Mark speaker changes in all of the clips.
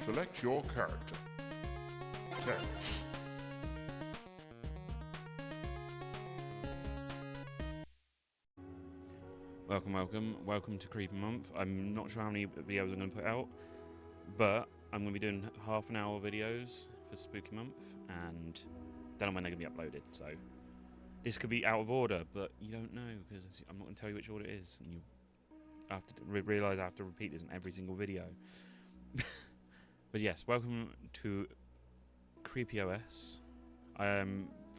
Speaker 1: Select your character. Text.
Speaker 2: Welcome to Creepy Month. I'm not sure how many videos I'm going to put out, but I'm going to be doing half an hour videos for Spooky Month, and don't know when they're going to be uploaded, so this could be out of order, but you don't know, because I'm not going to tell you which order it is, and you have to realise I have to repeat this in every single video. But yes, welcome to Creepy OS.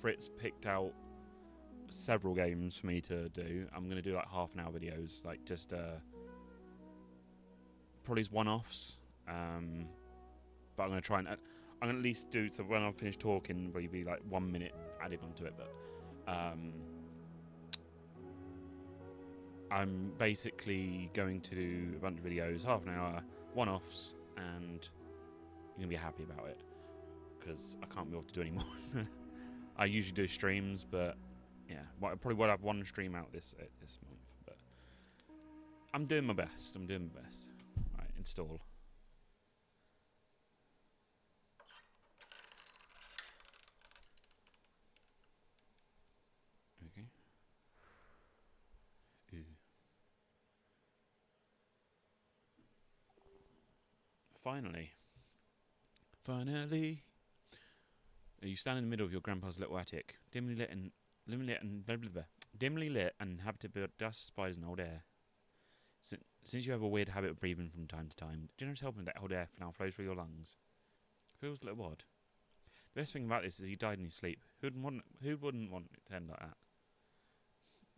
Speaker 2: Fritz picked out several games for me to do. I'm going to do like half an hour videos, like just probably one-offs, but I'm going to try and I'm going to at least do, so when I finish talking there'll be like 1 minute added onto it, but I'm basically going to do a bunch of videos, half an hour, one-offs, and you're going to be happy about it because I can't be able to do any more. I usually do streams, but yeah, I probably would have one stream out this month, but I'm doing my best. Right, install. Okay. Ew. Finally. You stand in the middle of your grandpa's little attic, dimly lit and inhabited by dust, spiders, and old air. Since you have a weird habit of breathing from time to time, do you know what's helping that old air now flows through your lungs? Feels a little odd. The best thing about this is he died in his sleep. Who wouldn't want it to end like that?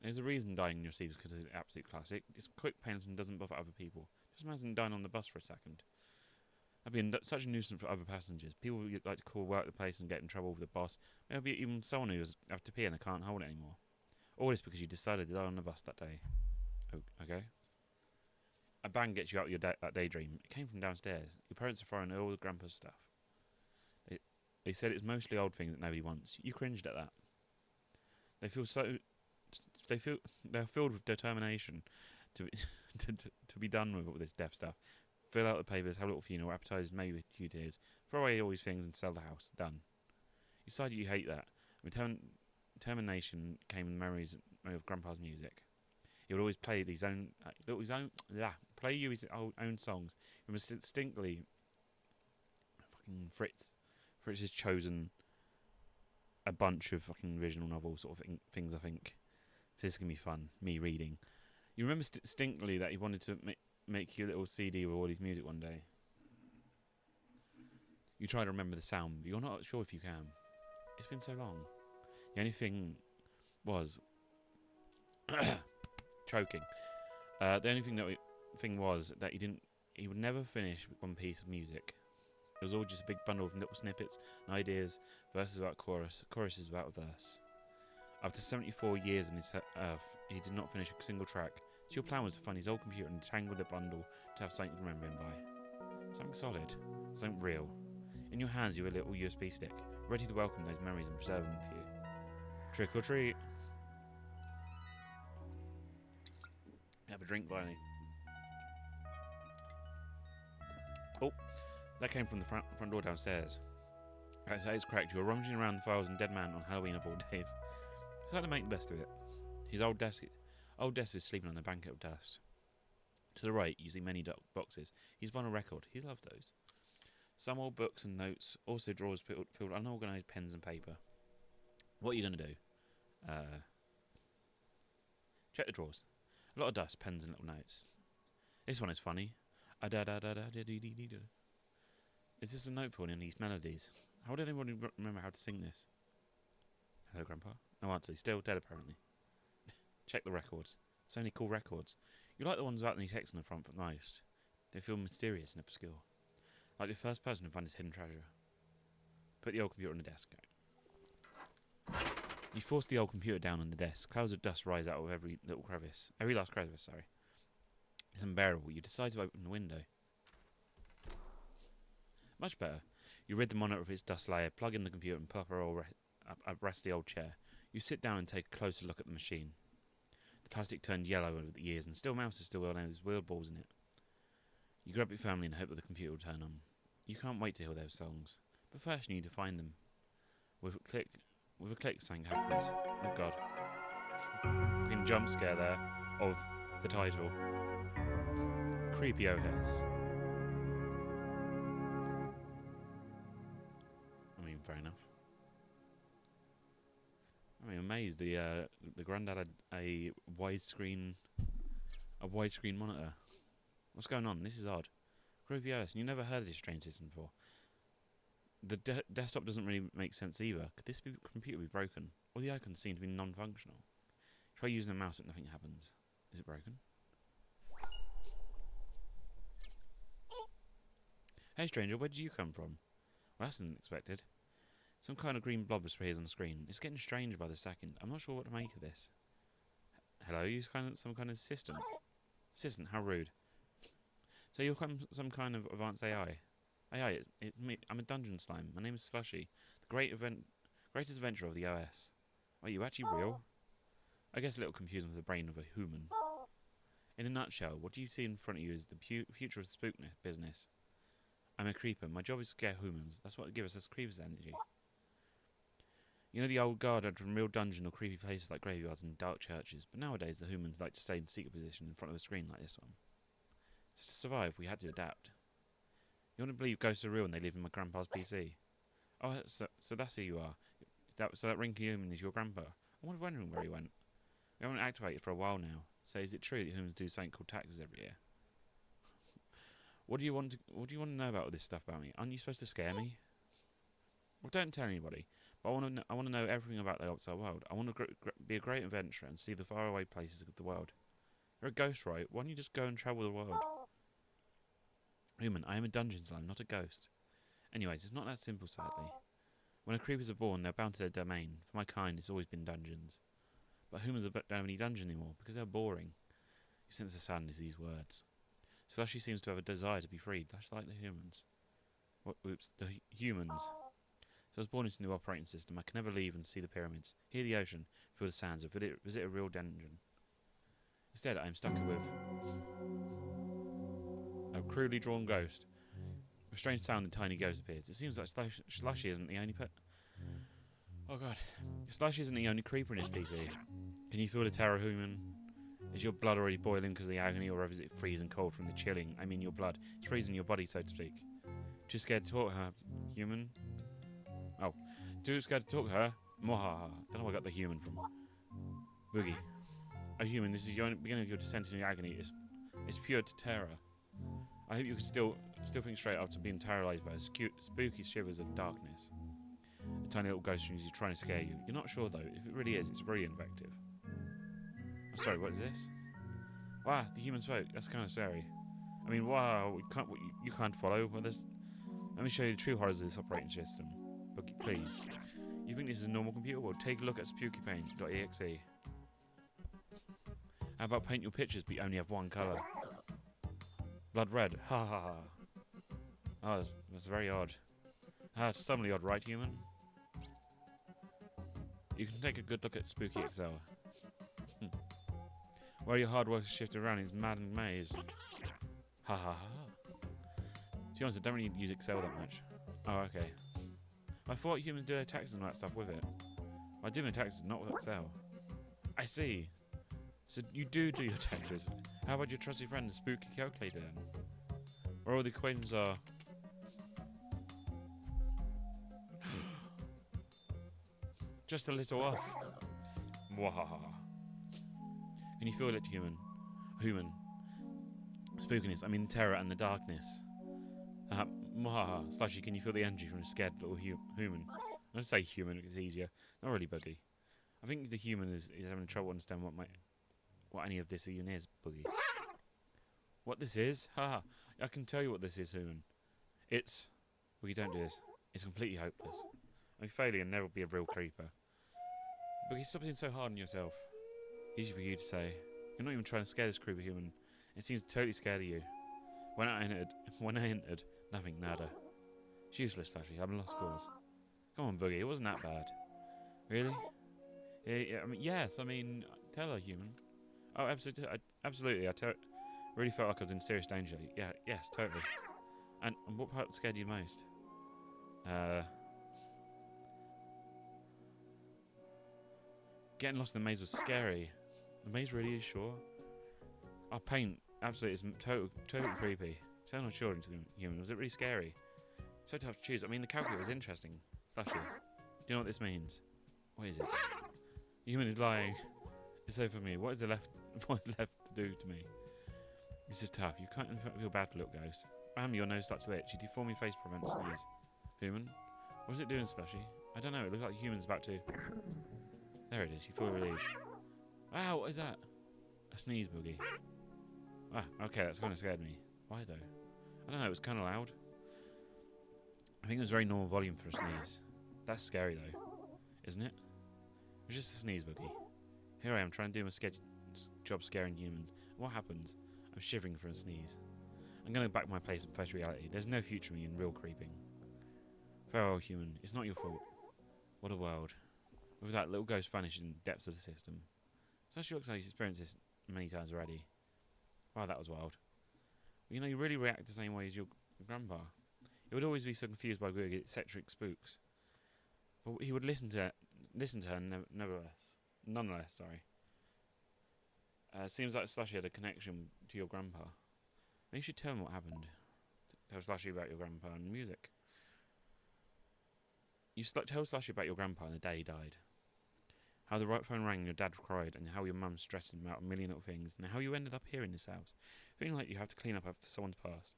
Speaker 2: There's a reason dying in your sleep is because it's an absolute classic. It's quick, painless, and doesn't bother other people. Just imagine dying on the bus for a second. That'd be such a nuisance for other passengers. People would like to call work the place and get in trouble with the boss. Maybe even someone who have to pee and they can't hold it anymore. All this because you decided to die on the bus that day. Okay? A bang gets you out of that daydream. It came from downstairs. Your parents are throwing all the grandpa's stuff. They said it's mostly old things that nobody wants. You cringed at that. They're filled with determination to be, to be done with all this death stuff. Fill out the papers, have a little funeral, appetizers, maybe with a few tears. Throw away all these things and sell the house. Done. You decided you hate that. Determination came in memories of Grandpa's music. He would always play his own songs. He was distinctly fucking Fritz. Fritz has chosen a bunch of fucking original novel sort of things, I think. So this is gonna be fun. Me reading. You remember distinctly that he wanted to make you a little CD with all his music one day. You try to remember the sound, but you're not sure if you can. It's been so long. The only thing was choking. The only thing was that he would never finish one piece of music. It was all just a big bundle of little snippets and ideas, verses about choruses about a verse. After 74 years on this earth, he did not finish a single track. So your plan was to find his old computer and tangle the bundle to have something to remember him by. Something solid, something real. In your hands you have a little USB stick, ready to welcome those memories and preserve them for you. Trick or treat. Have a drink by me. Oh, that came from the front door downstairs. As that is correct, you are rummaging around the files and Dead Man on Halloween of all days. Decided to make the best of it. His old desk is sleeping on a blanket of dust. To the right, you see many boxes. His vinyl record. He loved those. Some old books and notes. Also drawers filled with unorganised pens and paper. What are you going to do? Check the drawers. A lot of dust, pens and little notes. This one is funny. Is this a note for in these melodies? How would anybody remember how to sing this? Hello, Grandpa. No answer. He's still dead, apparently. Check the records. So many cool records. You like the ones without any text on the front the most. They feel mysterious and obscure. Like the first person to find his hidden treasure. Put the old computer on the desk. You force the old computer down on the desk. Clouds of dust rise out of every last crevice, sorry. It's unbearable. You decide to open the window. Much better. You rid the monitor of its dust layer, plug in the computer and pull up a rusty old chair. You sit down and take a closer look at the machine. The plastic turned yellow over the years and still mouse is still on those weird balls in it. You grab it firmly and hope that the computer will turn on. You can't wait to hear those songs. But first you need to find them. With a click, something happens. Oh god. Fucking jump scare there of the title. Creepy OS. I mean, fair enough. I mean, amazed the granddad had a widescreen monitor. What's going on? This is odd. Creepy OS, and you never heard of this strange system before. The desktop doesn't really make sense either. Could this computer be broken? All the icons seem to be non-functional. Try using a mouse but nothing happens. Is it broken? Hey stranger, where did you come from? Well, that's unexpected. Some kind of green blob appears on the screen. It's getting strange by the second. I'm not sure what to make of this. Hello, you some kind of assistant? Assistant, how rude. So you're some kind of advanced AI? AI, it's me. I'm a dungeon slime. My name is Slushy, the greatest adventurer of the OS. Are you actually real? I guess a little confusing with the brain of a human. In a nutshell, what do you see in front of you is the future of the spook business. I'm a creeper. My job is to scare humans. That's what gives us creepers energy. You know the old guard had from real dungeon or creepy places like graveyards and dark churches, but nowadays the humans like to stay in secret position in front of a screen like this one. So to survive, we had to adapt. You want to believe ghosts are real and they live in my grandpa's PC? Oh, so that's who you are. So that wrinkly human is your grandpa. I was wondering where he went. We haven't activated for a while now. So is it true that humans do something called taxes every year? What do you want to know about all this stuff about me? Aren't you supposed to scare me? Well, don't tell anybody. But I want to know everything about the outside world. I want to be a great adventurer and see the faraway places of the world. You're a ghost, right? Why don't you just go and travel the world? Human, I am a dungeon slime, not a ghost. Anyways, it's not that simple, sadly. When the creepers are born, they're bound to their domain. For my kind, it's always been dungeons. But humans don't have any dungeon anymore, because they're boring. You sense the sadness of these words. Slushy seems to have a desire to be freed, just like the humans. Oops, the humans. So I was born into a new operating system. I can never leave and see the pyramids, hear the ocean, feel the sands, or visit a real dungeon. Instead, I am stuck with a crudely drawn ghost. With a strange sound, the tiny ghost appears. It seems like Slushy isn't the only Oh god. Slushy isn't the only creeper in his PC. Can you feel the terror, human? Is your blood already boiling because of the agony, or is it freezing cold from the chilling? I mean your blood. It's freezing your body, so to speak. Too scared to talk to her, human? Oh. Too scared to talk to her? Mwahaha. Don't know where I got the human from. Boogie. Oh, human, this is the beginning of your descent into agony. It's pure to terror. I hope you can still think straight after being terrorized by spooky shivers of darkness. A tiny little ghost is trying to scare you. You're not sure though. If it really is, it's very effective. Oh, sorry, what is this? Wow, the human spoke. That's kind of scary. I mean, wow, you can't follow. Well, let me show you the true horrors of this operating system. Boogie, please. You think this is a normal computer? Well, take a look at spookypaint.exe. How about paint your pictures but you only have one colour? Blood red. Ha ha ha. Oh, that's very odd. It's suddenly odd, right, human? You can take a good look at Spooky Excel. Where your hard work is shifted around is mad and maze. Ha ha ha. To be honest, I don't really use Excel that much. Oh, okay. I thought humans do their taxes and all that stuff with it. I do my taxes, not with Excel. I see. So you do your taxes. How about your trusty friend, the Spooky Calculator then? Where all the equations are... just a little off. Mwahaha. Can you feel it, human? Human. Spookiness, I mean terror and the darkness. Mwahaha. Slushy, can you feel the energy from a scared little human? I'm going to say human because it's easier. Not really, Boogie. I think the human is having trouble understanding what any of this even is, Boogie. What this is? Haha. I can tell you what this is, human. It's... Boogie, don't do this. It's completely hopeless. I'm failing and never be a real creeper. Boogie, stop being so hard on yourself. Easy for you to say. You're not even trying to scare this creepy human. It seems totally scared of you. When I entered, nothing, nada. It's useless, Slushy. I'm lost cause. Come on, Boogie. It wasn't that bad. Really? Yeah, I mean, yes. I mean, tell her, human. Oh, absolutely. Really felt like I was in serious danger. Yeah, yes, totally. And what part scared you most? Getting lost in the maze was scary. The maze really is sure. Our paint absolutely is totally creepy. Sound not sure into human. Was it really scary? So tough to choose. I mean, the calculator was interesting. Slushy. Do you know what this means? What is it? Human is lying. It's over for me. What is left to do to me? This is tough. You can't feel bad for little ghost. Your nose starts to itch. You deform your face to prevent a sneeze. Human? What is it doing, Slushy? I don't know. It looks like human's about to... There it is. You feel relieved. Wow, what is that? A sneeze boogie. Ah, okay, that's kind of scared me. Why, though? I don't know. It was kind of loud. I think it was very normal volume for a sneeze. That's scary, though. Isn't it? It was just a sneeze boogie. Here I am trying to do my job scaring humans. What happens? I'm shivering for a sneeze. I'm going to back my place and face reality. There's no future me in real creeping. Farewell, human. It's not your fault. What a world. With that, little ghost vanished in the depths of the system. Such looks like he's experienced this many times already. Wow, that was wild. You know, you really react the same way as your grandpa. He would always be so confused by weird, eccentric spooks. But he would listen to her nonetheless, sorry. Seems like Slushy had a connection to your grandpa. Maybe you should tell him what happened. Tell Slushy about your grandpa and music. You tell Slushy about your grandpa and the day he died. How the right phone rang and your dad cried, and how your mum stressed him about a million little things, and how you ended up here in this house, feeling like you have to clean up after someone's past.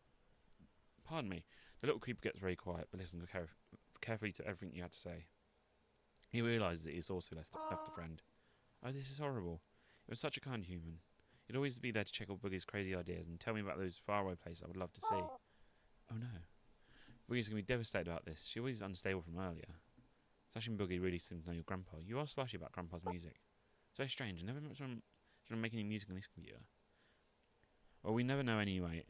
Speaker 2: Pardon me, the little creeper gets very quiet, but listens carefully to everything you had to say. He realises that he's also left a friend. Oh, this is horrible. He was such a kind human. He'd always be there to check all Boogie's crazy ideas and tell me about those faraway places I would love to see. Oh no. Boogie's going to be devastated about this. She was unstable from earlier. Slushy and Boogie really seem to know your grandpa. You asked Slushy about grandpa's music. So strange. I never met someone make any music on this computer. Well, we never know anyway.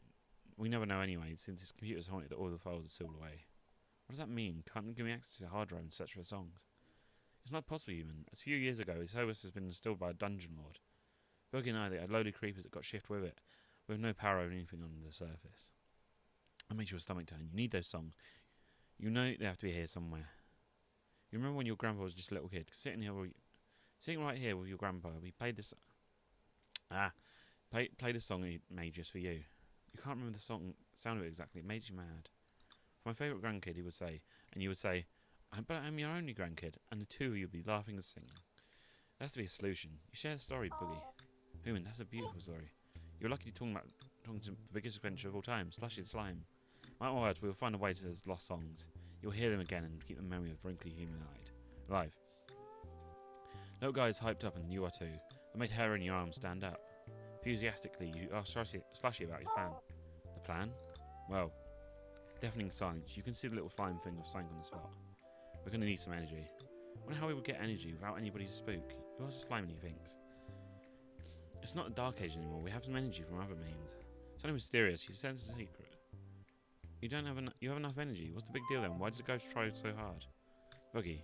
Speaker 2: Since this computer's haunted, all the files are sealed away. What does that mean? Can't you give me access to the hard drive and search for the songs? It's not possible, human. A few years ago, his service has been installed by a dungeon lord. Boogie and I had a load of creepers that got shifted with it. We have no power over anything under the surface. That makes your stomach turn. You need those songs. You know they have to be here somewhere. You remember when your grandpa was just a little kid, sitting right here with your grandpa. We played this. Played a song he made just for you. You can't remember the sound of it exactly. It made you mad. For my favourite grandkid, he would say, and you would say, "But I'm your only grandkid," and the two of you would be laughing and singing. There has to be a solution. You share the story, Boogie. Human, that's a beautiful story. You're lucky to talking to the biggest adventure of all time, Slushy the Slime. Mark my words, we will find a way to those lost songs. You'll hear them again and keep the memory of wrinkly human alive. Little guy is hyped up and you are too. That made hair in your arms stand up. Enthusiastically, you ask Slushy about his plan. The plan? Well, deafening silence. You can see the little flying thing of something on the spot. We're going to need some energy. I wonder how we would get energy without anybody to spook. You ask the slime and he thinks. It's not a dark age anymore. We have some energy from other means. Something mysterious. You sense a secret. You have enough energy. What's the big deal then? Why does the ghost try so hard? Boogie.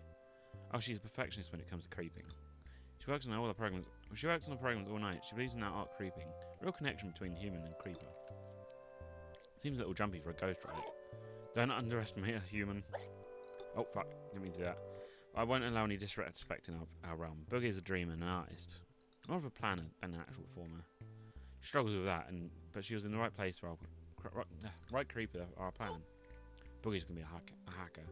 Speaker 2: Oh, she's a perfectionist when it comes to creeping. She works on all the programs. She works on the programs all night. She believes in that art creeping. Real connection between human and creeper. Seems a little jumpy for a ghost, right? Don't underestimate a human. Oh fuck! Didn't mean to do that. I won't allow any disrespect in our realm. Boogie is a dreamer and an artist. More of a planner than an actual performer. She struggles with that, but she was in the right place for our right creeper, our plan. Boogie's gonna be a hacker.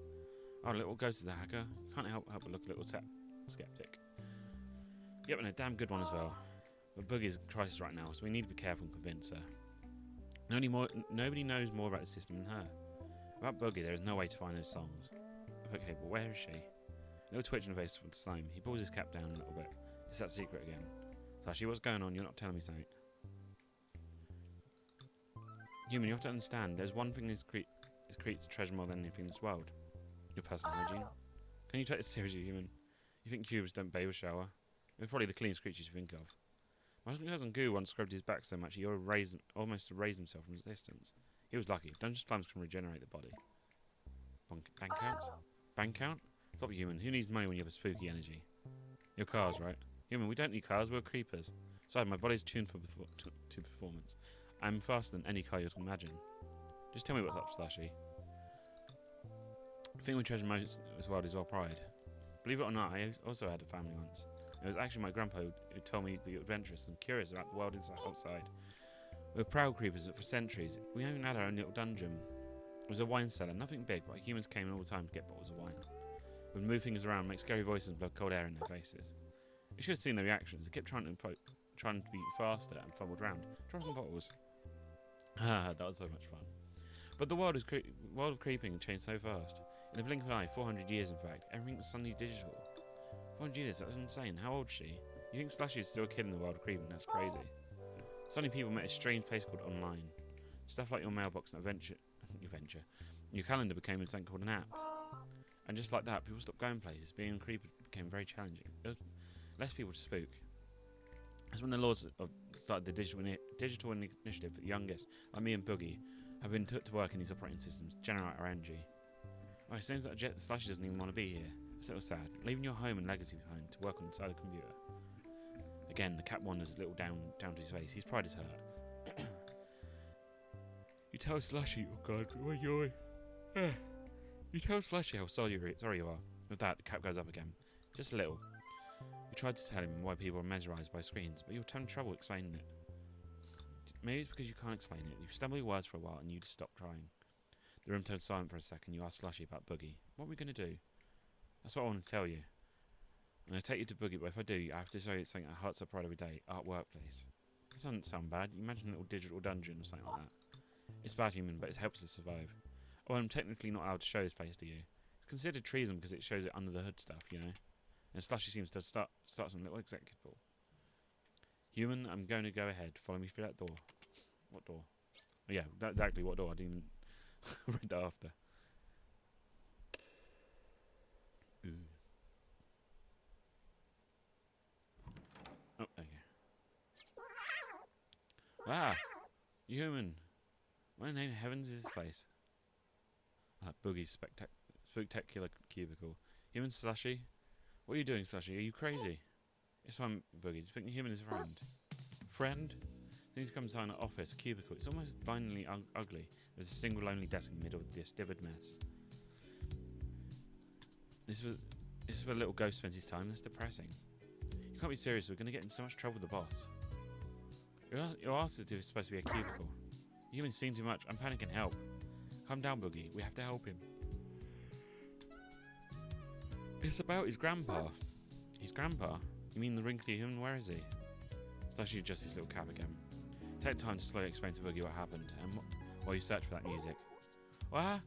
Speaker 2: Oh, little ghost is the hacker. Can't help but look a little skeptic. Yep, and a damn good one as well. But Boogie's a crisis right now, so we need to be careful and convince her. Nobody knows more about the system than her. About Boogie, there is no way to find those songs. Okay, but where is she? A little twitch in the face with the slime. He pulls his cap down a little bit. It's that secret again. Slushy, what's going on? You're not telling me something. Human, you have to understand. There's one thing this creature treasure more than anything in this world. Your personal hygiene. Can you take this seriously, human? You think cubes don't bathe or shower? They're probably the cleanest creatures you think of. My cousin Goo once scrubbed his back so much he almost erased himself from his distance. He was lucky. Dungeon slimes can regenerate the body. Bank counts? Bank count? Stop, human. Who needs money when you have a spooky energy? Your cars, right? Human, we don't need cars. We're creepers. Besides, my body's tuned to performance. I'm faster than any car you can imagine. Just tell me what's up, Slushy. The thing we treasure most in this world is our pride. Believe it or not, I also had a family once. It was actually my grandpa who told me to be adventurous and curious about the world outside. We were proud creepers for centuries. We even had our own little dungeon. It was a wine cellar, nothing big, but humans came in all the time to get bottles of wine. We'd move things around, make scary voices and blow cold air in their faces. You should have seen their reactions. They kept trying to be faster and fumbled around, dropping bottles. That was so much fun. But the world of creeping changed so fast. In the blink of an eye, 400 years in fact, everything was suddenly digital. 400 years, that's insane. How old is she? You think Slushy is still a kid in the world of creeping? That's crazy. Suddenly people met a strange place called online. Stuff like your mailbox and your calendar became something called an app. And just like that, people stopped going places. Being a creeper became very challenging. There was less people to spook. That's when the lords started the digital initiative for the youngest, like me and Boogie, have been put to work in these operating systems to generate our energy. Oh, it seems that Slushy doesn't even want to be here. It's a little sad. Leaving your home and legacy behind to work on inside a computer. Again, the cat wanders a little down to his face. His pride is hurt. You tell Slushy, oh god, what joy. You tell Slushy how sorry you are. With that, the cap goes up again. Just a little. You tried to tell him why people are mesmerised by screens, but you're having trouble explaining it. Maybe it's because you can't explain it. You stumble your words for a while and you just stop trying. The room turns silent for a second. You ask Slushy about Boogie. What are we going to do? That's what I want to tell you. I'm going to take you to Boogie, but if I do, I have to show you something that hearts up pride every day. Art workplace. That doesn't sound bad. You imagine a little digital dungeon or something like that. It's bad human, but it helps us survive. Oh, I'm technically not allowed to show this place to you. It's considered treason because it shows it under the hood stuff, you know. And Slushy seems to start some little executable. Human, I'm going to go ahead. Follow me through that door. What door? Oh, yeah, that's exactly what door. I didn't even read that after. Ooh. Oh, there you go. Ah! Human! What in the name of heavens is this place? Boogie's spectacular cubicle. Human Slushy? What are you doing, Slushy? Are you crazy? It's fine, Boogie. Do you think the human is a friend? Friend? Things come inside an office, cubicle. It's almost blindingly ugly. There's a single lonely desk in the middle of this dithered mess. This is where little ghost spends his time. That's depressing. You can't be serious. We're going to get in so much trouble with the boss. Your ass is supposed to be a cubicle. You haven't seen too much. I'm panicking. Help. Calm down, Boogie. We have to help him. It's about his grandpa. His grandpa? You mean the wrinkly human? Where is he? Slushy adjusts his little cap again. Take time to slowly explain to Boogie what happened, and while you search for that music. What?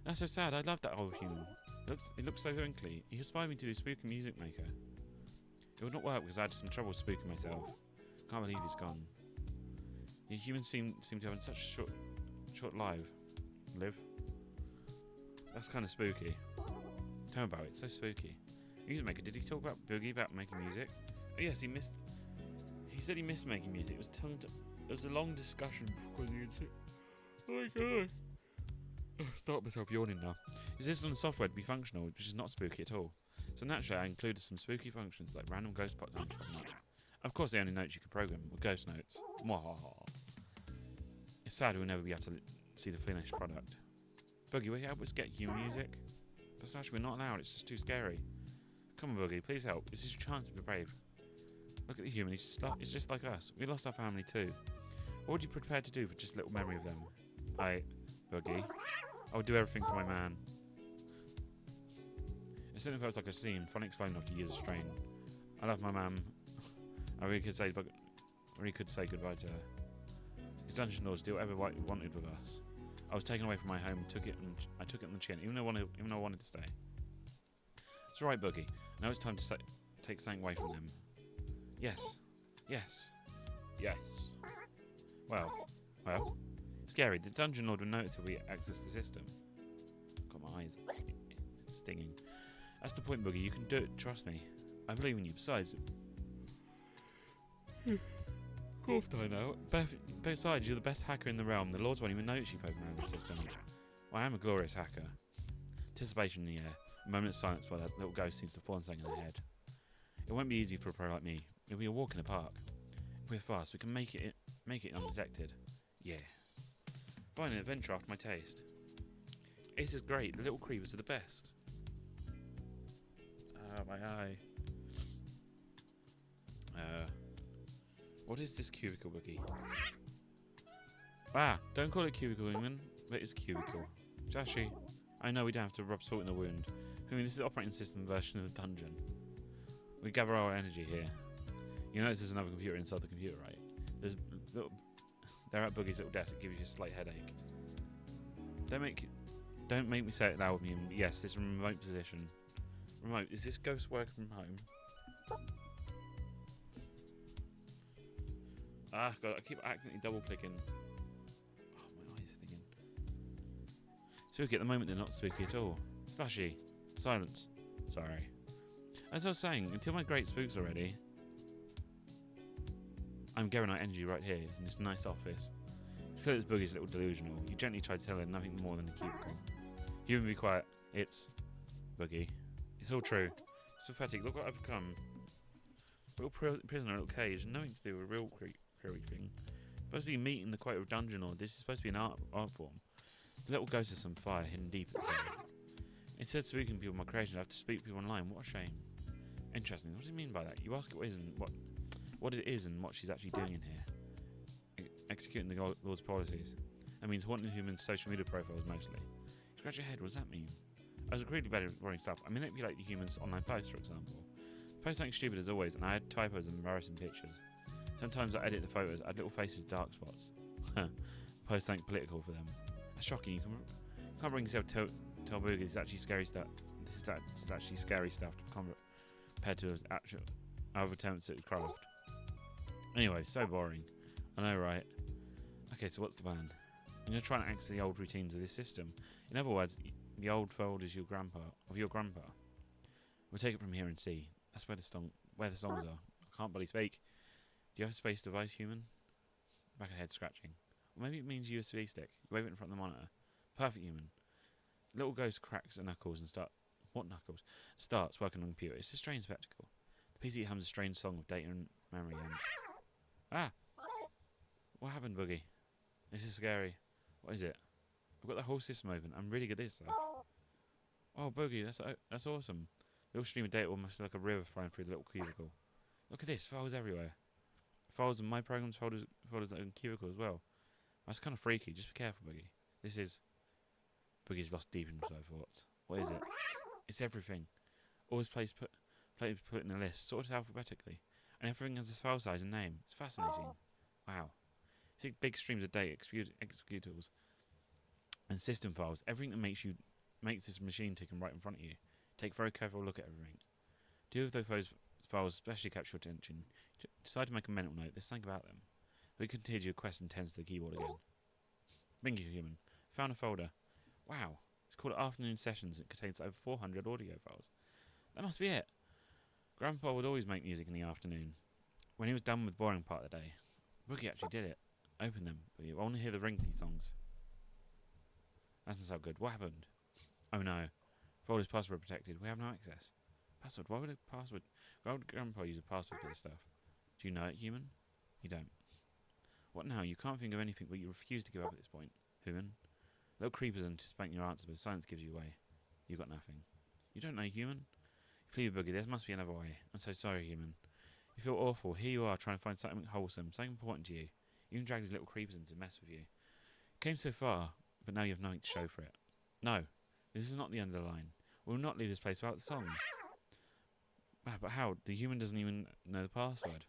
Speaker 2: That's so sad. I love that old human. It looks so wrinkly. He inspired me to do Spooky Music Maker. It would not work because I had some trouble spooking myself. Can't believe he's gone. The humans seem to have such a short live. That's kind of spooky. Tell me about it. It's so spooky. Music Maker. Did he talk about Boogie about making music? Oh, yes, he said he missed making music. It was a long discussion because he could see. Oh my god. Start myself yawning now. Is this on the software to be functional, which is not spooky at all? So naturally, I included some spooky functions like random ghost pops on top. Of course, the only notes you could program were ghost notes. Mwahaha. It's sad we'll never be able to see the finished product. Boogie, will you help us get human music? But Slash, we're not allowed. It's just too scary. Come on, Boogie, please help. This is your chance to be brave. Look at the human. He's just like us. We lost our family too. What would you prepare to do for just a little memory of them? Boogie. I would do everything for my man. It certainly feels like a scene, fun exploding after years of strain. I love my mum. I really could say goodbye to her. The dungeon lords did whatever he wanted with us. I was taken away from my home and I took it on the chin, even though I wanted to stay. It's alright, Boogie. Now it's time to take something away from them. Yes. Well. Scary. The dungeon lord will notice if we access the system. Got my eyes stinging. That's the point, Boogie. You can do it. Trust me. I believe in you. Besides, cough time now. Besides, you're the best hacker in the realm. The lords won't even notice you poking around the system. Well, I am a glorious hacker. Anticipation in the air. A moment of silence while that little ghost seems to fall on something in the head. It won't be easy for a pro like me. It'll be a walk in the park. If we're fast, we can make it undetected. Yeah. Find an adventure after my taste. This is great. The little creepers are the best. My eye. What is this cubicle, Boogie? Ah, don't call it cubicle, human. But it's cubicle. Jashi, I know we don't have to rub salt in the wound. I mean, this is the operating system version of the dungeon. We gather our energy here. You notice there's another computer inside the computer, right? There's they're at Boogie's little desk. It gives you a slight headache. Don't make me say it loud with me. Yes, this remote position. Remote. Is this ghost working from home? Ah, God, I keep accidentally double clicking. Oh, my eyes again. Spooky at the moment, they're not spooky at all. Slushy. Silence. Sorry. As I was saying, until my great spooks are ready, I'm gathering our energy right here in this nice office. It's clear that Boogie's a little delusional. You gently try to tell her nothing more than a cubicle. Human, be quiet. It's Boogie. It's all true. It's pathetic. Look what I've become. A little prisoner in a little cage. Nothing to do with real creeping. Supposed to be meat in the quite of dungeon, or this is supposed to be an art form. The little ghost has some fire hidden deep at the center. Instead of speaking to people in my creation, I have to speak to people online. What a shame. Interesting. What does he mean by that? You ask what it is and what she's actually doing in here. Executing the Lord's policies. That means haunting humans' social media profiles mostly. Scratch your head, what does that mean? I was really bad at writing stuff. I manipulate the humans' online posts, for example. Post something stupid as always, and I add typos and embarrassing pictures. Sometimes I edit the photos, add little faces, dark spots. Post something political for them. That's shocking. You can't bring yourself to tell Boogie this is actually scary stuff. This is actually scary stuff compared to actual other attempts at craft. Anyway, so boring. I know, right? Okay, so what's the plan? I'm going to try and access the old routines of this system. In other words, the old fold is your grandpa. We'll take it from here and see. That's where the songs are. I can't barely speak. Do you have a space device, human? Back of head scratching. Or maybe it means USB stick. You wave it in front of the monitor. Perfect, human. Little ghost cracks her knuckles and starts working on the computer. It's a strange spectacle. The PC hums a strange song of data and memory. What happened, Boogie? This is scary. What is it? I've got the whole system open. I'm really good at this stuff. Oh, Boogie, that's awesome. The little stream of data almost like a river flowing through the little cubicle. Look at this, files everywhere. Files in my programs, folders in cubicle as well. That's kind of freaky. Just be careful, Boogie. This is... Boogie's lost deep into my thoughts. What is it? It's everything. Always put in a list, sorted alphabetically. And everything has a file size and name. It's fascinating. Wow. See big streams of data, executables, and system files. Everything that makes this machine tick right in front of you. Take a very careful look at everything. Two of those files especially capture your attention. Decide to make a mental note. There's something about them. We continue your quest and turns to the keyboard again. Bingo, human. Found a folder. Wow. It's called Afternoon Sessions. It contains over 400 audio files. That must be it. Grandpa would always make music in the afternoon. When he was done with the boring part of the day. Boogie actually did it. Open them, but you only hear the wrinkly songs. That doesn't sound good. What happened? Oh no. Folder's password protected. We have no access. Password? Why would a password? Why would Grandpa use a password for this stuff? Do you know it, human? You don't. What now? You can't think of anything, but you refuse to give up at this point. Human? Little creepers anticipate your answer, but silence gives you away. You got nothing. You don't know, human? Please, Boogie, there must be another way. I'm so sorry, human. You feel awful. Here you are, trying to find something wholesome, something important to you. You even drag these little creepers in to mess with you. You came so far, but now you have nothing to show for it. No, this is not the end of the line. We will not leave this place without the songs. But how? The human doesn't even know the password.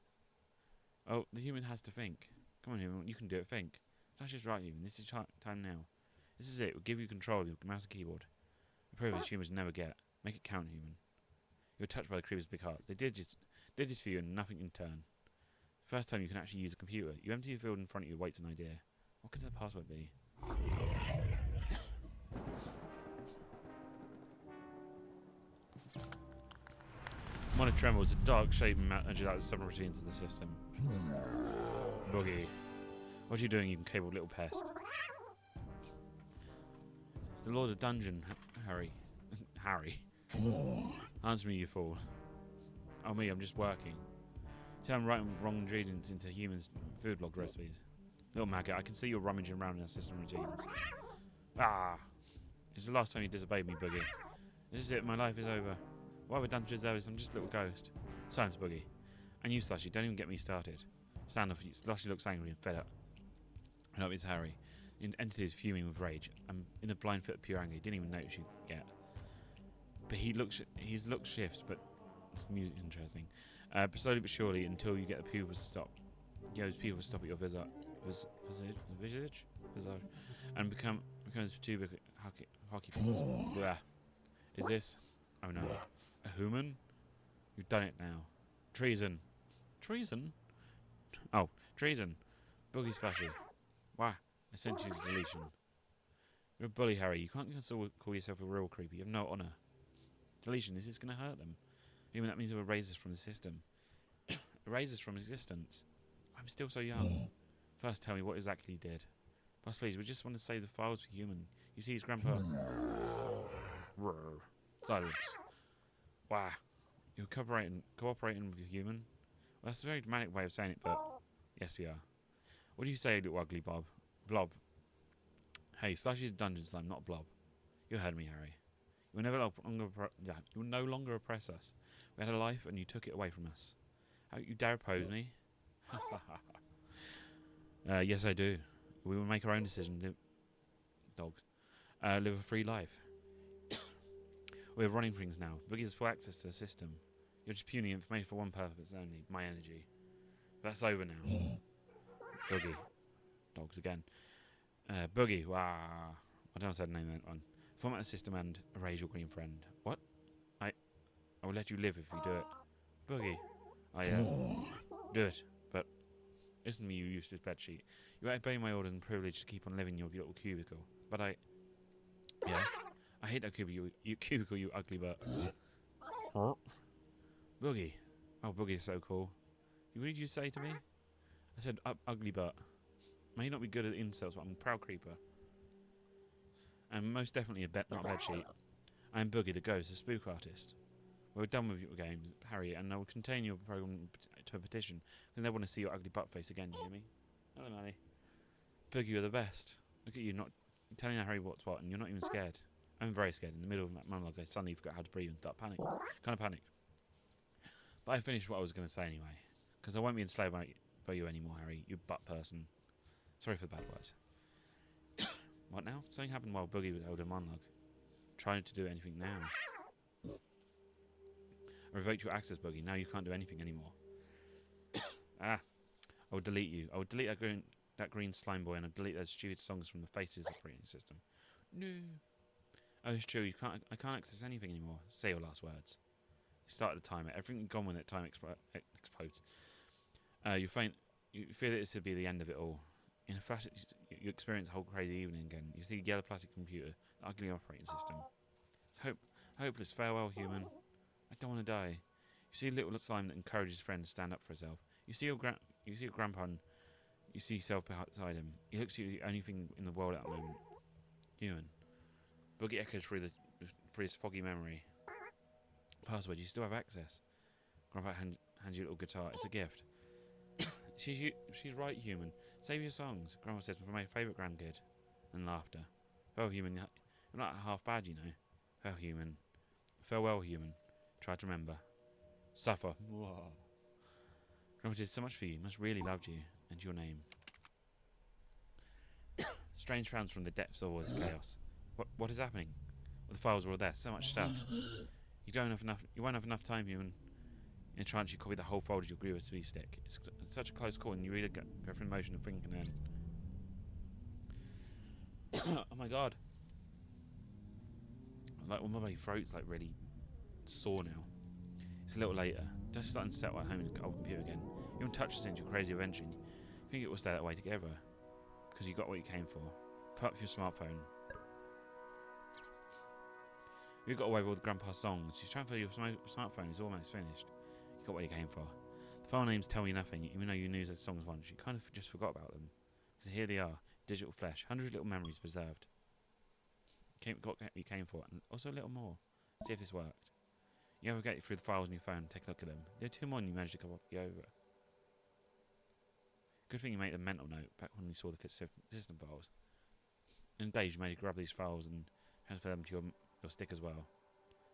Speaker 2: Oh, the human has to think. Come on, human, you can do it. Think. That's just right, human. This is time now. This is it. We'll give you control of your mouse and keyboard. A privilege humans never get. Make it count, human. You're touched by the creepers' big hearts. They did this for you and nothing in turn. First time you can actually use a computer. You empty the field in front of you, waits an idea. What could the password be? Monitor trembles, a dark shade manages out the subroutines of the system. Boogie. What are you doing, you cabled little pest? It's the Lord of Dungeon, Harry. Harry. Answer me, you fool. Oh, me, I'm just working. See, I'm writing wrong ingredients into humans' food log recipes. Little maggot, I can see you're rummaging around in our system routines. Ah! It's the last time you disobeyed me, Boogie. This is it, my life is over. What have I done to deserve this? I'm just a little ghost. Silence, Boogie. And you, Slushy, don't even get me started. Stand off, Slushy looks angry and fed up. No, it's Harry. The entity is fuming with rage. I'm in a blind fit of pure anger. He didn't even notice you yet. But his look shifts, but his music's interesting. Slowly but surely, until you get the pupils to stop. His pupils stop at your visage, and becomes two big hockey balls. Blah. Is this? Oh no, a human? You've done it now. Treason. Treason? Oh, treason. Boogie Slushy. Wah. I sent you to deletion. You're a bully, Harry. You can't call yourself a real creepy. You have no honour. Deletion. This is going to hurt them. Even that means it erases us from the system. Erases us from existence. I'm still so young. First, tell me what exactly you did. Boss, please, we just want to save the files for human. You see his grandpa. Silence. Wow. You're cooperating with your human? Well, that's a very dramatic way of saying it, but yes, we are. What do you say, little ugly blob? Hey, Slushy's dungeon slime, not blob. You heard me, Harry. You will no longer oppress us. We had a life, and you took it away from us. How you dare oppose me? Yes, I do. We will make our own decision. Live a free life. We're running things now. Boogie has full access to the system. You're just puning information for one purpose only, my energy. But that's over now. Boogie. Dogs again. Boogie. Wow. I don't know if I said the name of that one. Format the system and erase your green friend. What? I will let you live if you do it. Boogie. Do it. But listen to me, you useless bedsheet. You obey my orders and privilege to keep on living in your little cubicle. But yes? I hate that cubicle, you ugly butt. Boogie. Oh, Boogie is so cool. What did you say to me? I said ugly butt. May not be good at insults, but I'm a proud creeper. And most definitely not a bedsheet. I am Boogie the Ghost, a spook artist. We're done with your game, Harry, and I will contain your program to a petition, because I want to see your ugly butt face again, you hear me? Hello, Manny. Boogie, you're the best. Look at you, not telling Harry what's what, and you're not even scared. I'm very scared. In the middle of that monologue, I suddenly forgot how to breathe and start panicking. Kind of panicked. But I finished what I was going to say anyway, because I won't be enslaved by you anymore, Harry, you butt person. Sorry for the bad words. What now? Something happened while Boogie was held a monologue. Trying to do anything now. I revoked your access, Boogie. Now you can't do anything anymore. I will delete you. I will delete that green slime boy, and I'll delete those stupid songs from the Faces operating system. No. Oh, it's true. I can't access anything anymore. Say your last words. You started the timer. Everything gone when that time explodes. You fear that this would be the end of it all. In a flash, you experience a whole crazy evening again. You see the yellow plastic computer, the ugly operating system. It's hopeless. Farewell, human. I don't want to die. You see a little slime that encourages his friend to stand up for herself. You see your grandpa, and you see yourself beside him. He looks at you, the only thing in the world at the moment. Human. Boogie echoes through his foggy memory. Password. You still have access. Grandpa hands you a little guitar. It's a gift. She's right, human. Save your songs. Grandma says, for my favourite grandkid. And laughter. Well, human, you're not half bad, you know. Well, human. Farewell, human. Try to remember. Suffer. Whoa. Grandma did so much for you. Must really loved you. And your name. Strange sounds from the depths of all this chaos. What is happening? Well, the files are all there. So much stuff. You won't have enough time, human. In a trance, you copy the whole folder to your USB stick. It's such a close call, and you really go through the motion of thinking then. Oh my god. Like, well, my throat's like really sore now. It's a little later. Just starting to settle at home in the old computer again. You haven't touched this since your crazy invention. You think it will stay that way together. Because you got what you came for. Put up your smartphone. You got away with all the grandpa's songs. You transfer your smartphone. It's almost finished. You got what you came for. The file names tell you nothing, even though you knew those songs once. You kind of just forgot about them. Because here they are, digital flesh, 100 little memories preserved. Got what you came for, and also a little more. See if this worked. You navigate through the files on your phone, take a look at them. There are 2 more and you managed to copy over. Good thing you made a mental note back when you saw the system files. In days, you made grab these files and transfer them to your stick as well.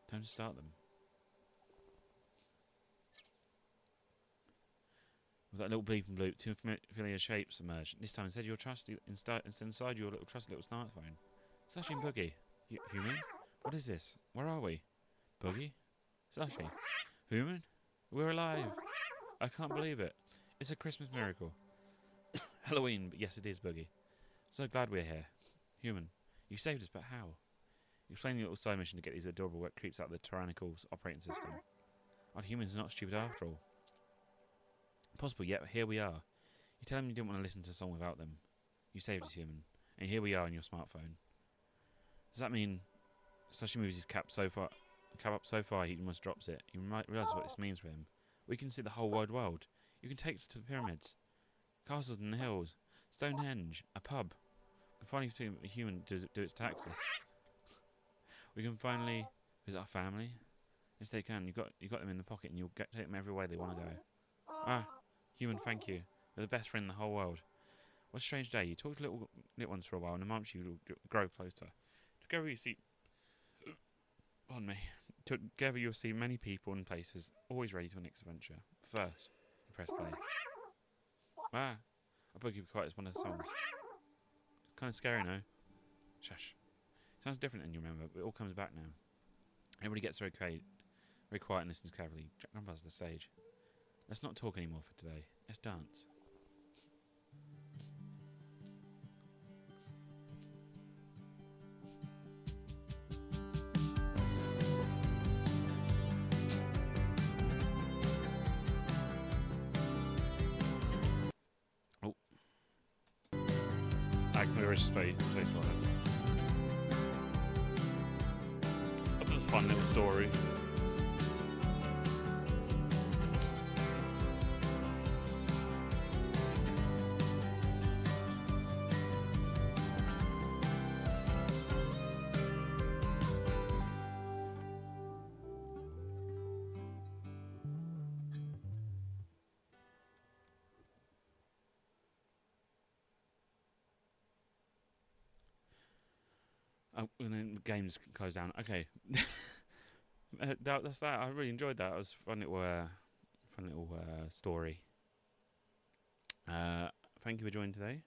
Speaker 2: Time to start them. With that little bleep and bloop, two familiar shapes emerged. This time, instead inside your trusty little smartphone. Slushy and Boogie. Human? What is this? Where are we? Boogie? Slushy? Human? We're alive! I can't believe it. It's a Christmas miracle. Halloween, but yes, it is, Boogie. So glad we're here. Human, you saved us, but how? You explain your little side mission to get these adorable wet creeps out of the tyrannical operating system. Our humans are not stupid after all. Possible, yet here we are. You tell them you didn't want to listen to a song without them. You saved us, human. And here we are on your smartphone. Does that mean Slushy moves his cap up so far he almost drops it? You might realise what this means for him. We can see the whole wide world. You can take us to the pyramids, castles in the hills, Stonehenge, a pub. We can finally see a human do its taxes. We can finally visit our family. Yes, they can. You got them in the pocket, and you'll take them every way they want to go. Ah, human, thank you. You're the best friend in the whole world. What a strange day. You talk to little ones for a while, and amongst you grow closer. Together you see. Pardon me. Together you'll see many people and places, always ready for the next adventure. First, you press play. Ah, I beg you be quiet as one of the songs. It's kind of scary, no? Shush. Sounds different than you remember, but it all comes back now. Everybody gets very quiet and listens carefully. Grandpa's the stage. Let's not talk anymore for today. Let's dance. Oh. Accidentally space for it. That was a fun little story. Oh, and then the game's closed down. Okay. That's that. I really enjoyed that. It was a fun little story. Thank you for joining today.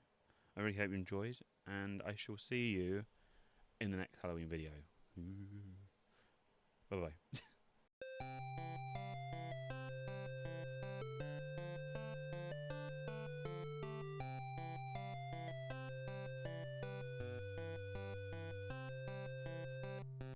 Speaker 2: I really hope you enjoyed, and I shall see you in the next Halloween video. Bye bye.